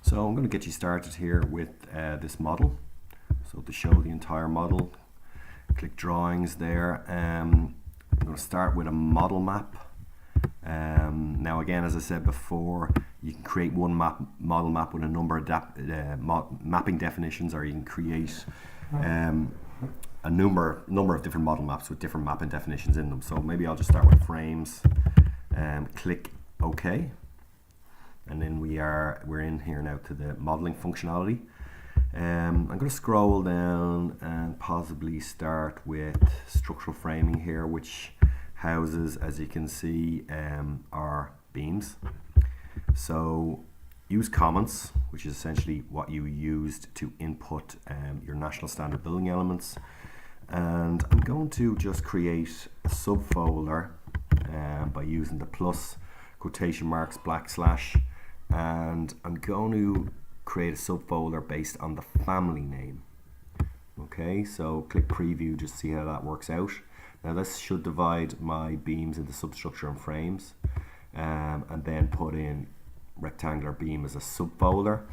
So I'm going to get you started here with this model. So to show the entire model, click drawings there. I'm going to start with a model map. Now again, as I said before, you can create one model map with a number of mapping definitions, or you can create a number of different model maps with different mapping definitions in them. So maybe I'll just start with frames. Click OK. And then we're in here now to the modeling functionality. I'm going to scroll down and possibly start with structural framing here, which houses, as you can see, our beams. So use comments, which is essentially what you used to input your National Standard Building Elements. And I'm going to just create a subfolder by using the plus, quotation marks, /, and I'm going to create a subfolder based on the family name. Okay, so click preview just to see how that works out. Now this should divide my beams into substructure and frames, and then put in rectangular beam as a subfolder.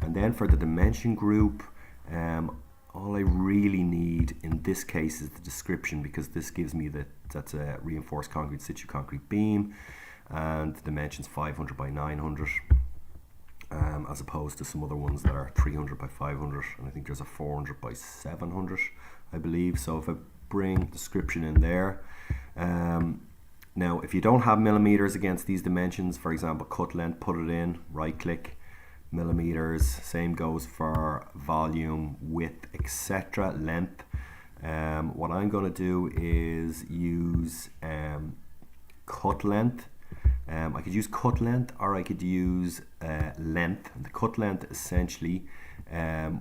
And then for the dimension group, all I really need in this case is the description, because this gives me that's a reinforced concrete situ concrete beam, and the dimensions 500 by 900, as opposed to some other ones that are 300 by 500, and I think there's a 400 by 700, I believe. So if I bring description in there, now if you don't have millimeters against these dimensions, for example cut length, put it in, right click, millimeters. Same goes for volume, width, etc., length. What I'm going to do is use cut length. I could use cut length, or I could use length. The cut length essentially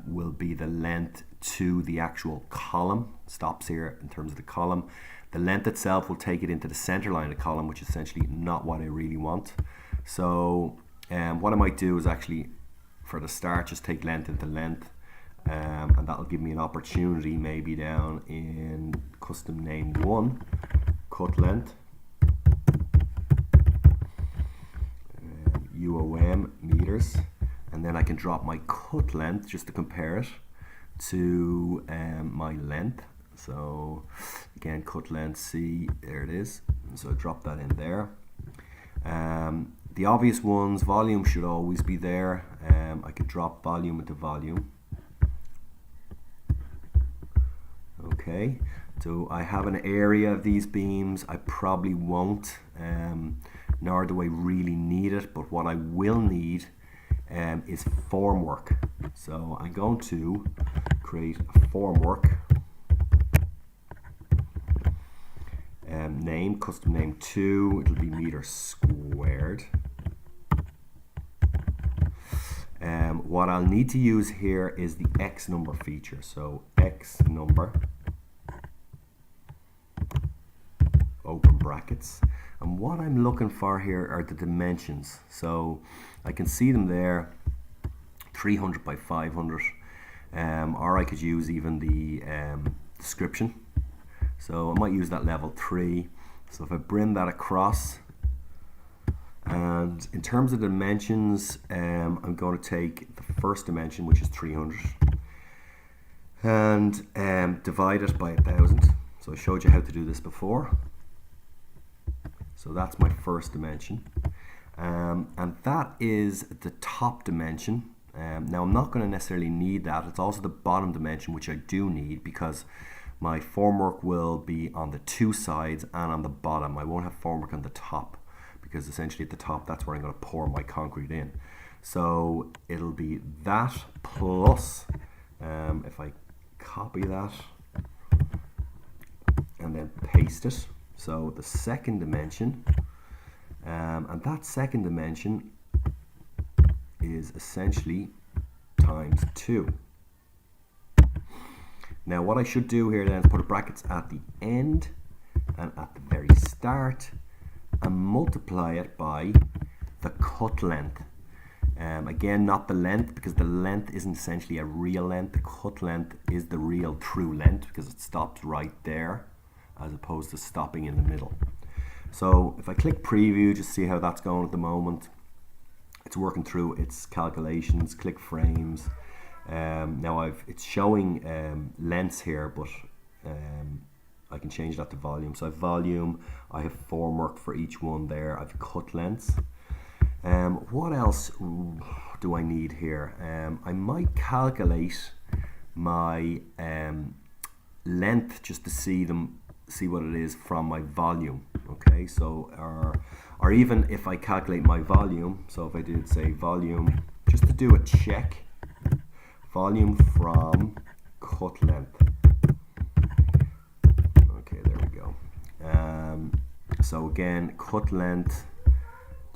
will be the length to the actual column. Stops here in terms of the column. The length itself will take it into the center line of the column, which is essentially not what I really want. So what I might do is actually, for the start, just take length into length, and that'll give me an opportunity maybe down in custom name 1, cut length, UOM meters, and then I can drop my cut length just to compare it to my length. So again, cut length, see, there it is. So drop that in there. The obvious ones, volume should always be there. I could drop volume into volume. Okay, so I have an area of these beams. I probably won't, nor do I really need it, but what I will need is formwork. So I'm going to create a formwork. Name, custom name 2, it'll be meter squared. What I'll need to use here is the X number feature. So X number, open brackets. And what I'm looking for here are the dimensions. So I can see them there, 300 by 500, or I could use even the description. So I might use that level 3. So if I bring that across, and in terms of dimensions, I'm going to take the first dimension, which is 300, and divide it by 1000. So I showed you how to do this before. So that's my first dimension, and that is the top dimension. Now I'm not going to necessarily need that. It's also the bottom dimension, which I do need, because my formwork will be on the 2 sides and on the bottom. I won't have formwork on the top, because essentially at the top, that's where I'm going to pour my concrete in. So it'll be that plus, if I copy that and then paste it, so the second dimension, and that second dimension is essentially times 2. Now what I should do here then is put brackets at the end and at the very start, and multiply it by the cut length. Again, not the length, because the length isn't essentially a real length. The cut length is the real true length, because it stops right there as opposed to stopping in the middle. So if I click preview, just see how that's going at the moment. it's working through its calculations, click frames. Now it's showing lengths here, but I can change that to volume. So I have volume, I have formwork for each one there, I've cut lengths. What else do I need here? I might calculate my length just to see what it is from my volume. Okay, so or even if I calculate my volume, so if I did say volume, just to do a check, volume from cut length. Okay, there we go. So again, cut length,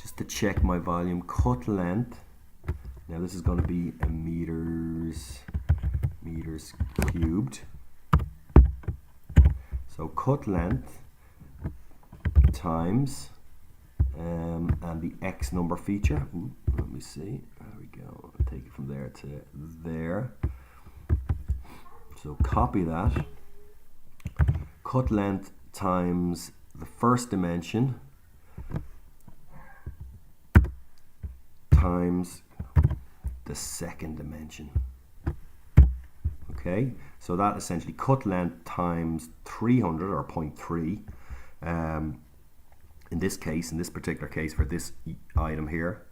just to check my volume, cut length. Now this is going to be a meters cubed. So cut length times and the X number feature. Let me see. There we go. I'll take it from there to there. So copy that. Cut length times the first dimension times the second dimension. Okay, so that essentially cut length times 300 or 0.3. In this case, in this particular case for this item here,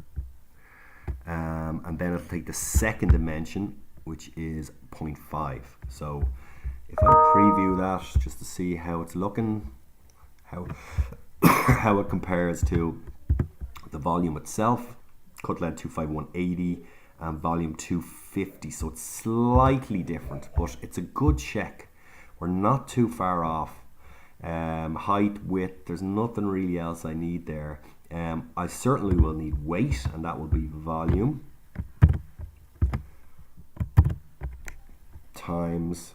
and then it'll take the second dimension, which is 0.5. So if I preview that just to see how it's looking, how it compares to the volume itself, cut length 25180 and volume 250, so it's slightly different, but it's a good check. We're not too far off. Height, width, there's nothing really else I need there. I certainly will need weight, and that will be volume times,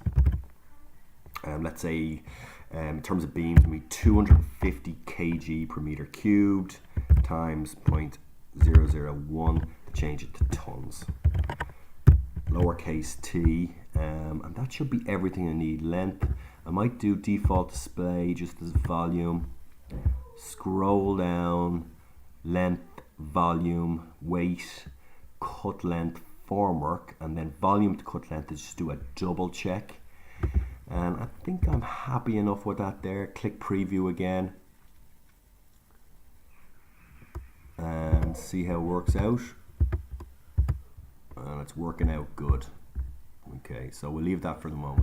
let's say in terms of beams, we 250 kg per meter cubed times 0.001 to change it to tons. Lowercase t, and that should be everything I need. Length, I might do default display just as volume. Scroll down, length, volume, weight, cut length, formwork, and then volume to cut length is just do a double check. And I think I'm happy enough with that there. Click preview again and see how it works out. And it's working out good. Okay, so we'll leave that for the moment.